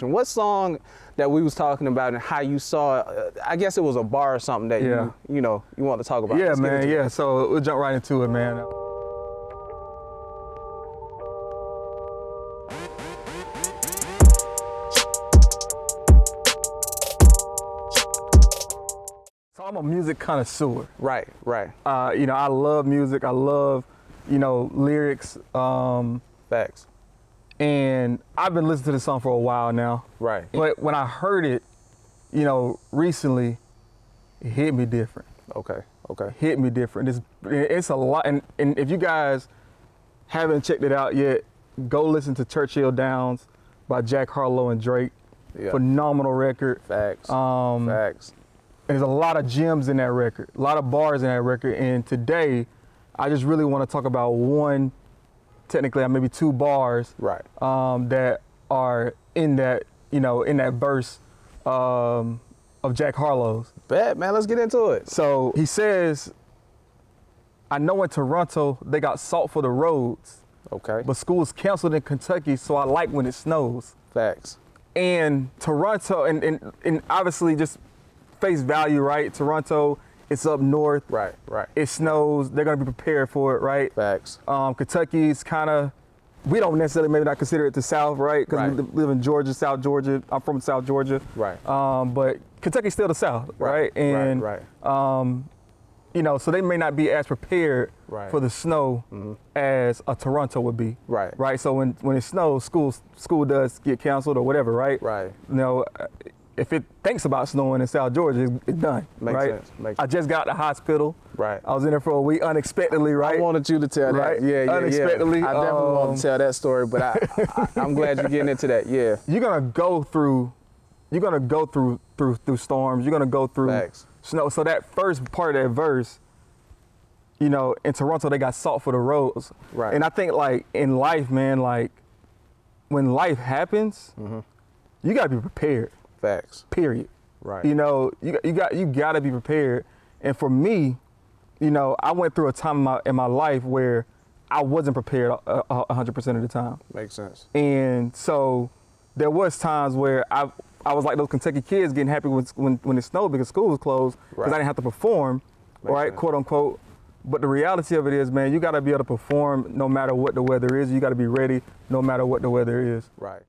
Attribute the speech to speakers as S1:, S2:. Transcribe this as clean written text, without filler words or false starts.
S1: What song that we was talking about and how you saw it, I guess it was a bar or something that you want to talk about.
S2: Yeah, man, yeah. So we'll jump right into it, man. So I'm a music connoisseur.
S1: Right.
S2: I love music. I love, lyrics.
S1: Facts.
S2: And I've been listening to this song for a while now.
S1: Right.
S2: But when I heard it, recently, it hit me different.
S1: Okay.
S2: Hit me different. It's a lot. And if you guys haven't checked it out yet, go listen to Churchill Downs by Jack Harlow and Drake.
S1: Yeah.
S2: Phenomenal record.
S1: Facts.
S2: Facts. There's a lot of gems in that record, a lot of bars in that record. And today, I just really want to talk about one, technically maybe two bars,
S1: right,
S2: that are in that, in that verse of Jack Harlow's.
S1: Bet, man, let's get into it.
S2: So he says, I know in Toronto, they got salt for the roads.
S1: Okay.
S2: But school's canceled in Kentucky, so I like when it snows.
S1: Facts.
S2: And Toronto, and obviously just face value, right? Toronto, it's up north.
S1: Right.
S2: It snows. They're going to be prepared for it, right?
S1: Facts.
S2: Kentucky's kind of, we don't necessarily maybe not consider it the South, right? Because we live in Georgia, South Georgia. I'm from South Georgia.
S1: Right.
S2: But Kentucky's still the South, right? And,
S1: right.
S2: So they may not be as prepared for the snow as a Toronto would be. Right. So when it snows, school does get canceled or whatever, right?
S1: Right.
S2: If it thinks about snowing in South Georgia, it's done.
S1: Makes sense.
S2: I just got to the hospital.
S1: Right.
S2: I was in there for a week unexpectedly, right?
S1: I wanted you to tell that. Yeah.
S2: Unexpectedly.
S1: I definitely want to tell that story, but I'm glad you're getting into that. Yeah.
S2: You're gonna go through storms. You're gonna go through snow. So that first part of that verse, in Toronto they got salt for the roads.
S1: Right.
S2: And I think like in life, man, like when life happens, you gotta be prepared.
S1: Facts.
S2: Period.
S1: Right.
S2: You gotta be prepared. And for me, I went through a time in my life where I wasn't prepared 100% of the time.
S1: Makes sense.
S2: And so there was times where I was like those Kentucky kids getting happy when it snowed because school was closed because I didn't have to perform, right, quote unquote. But the reality of it is, man, you gotta be able to perform no matter what the weather is. You gotta be ready no matter what the weather is.
S1: Right.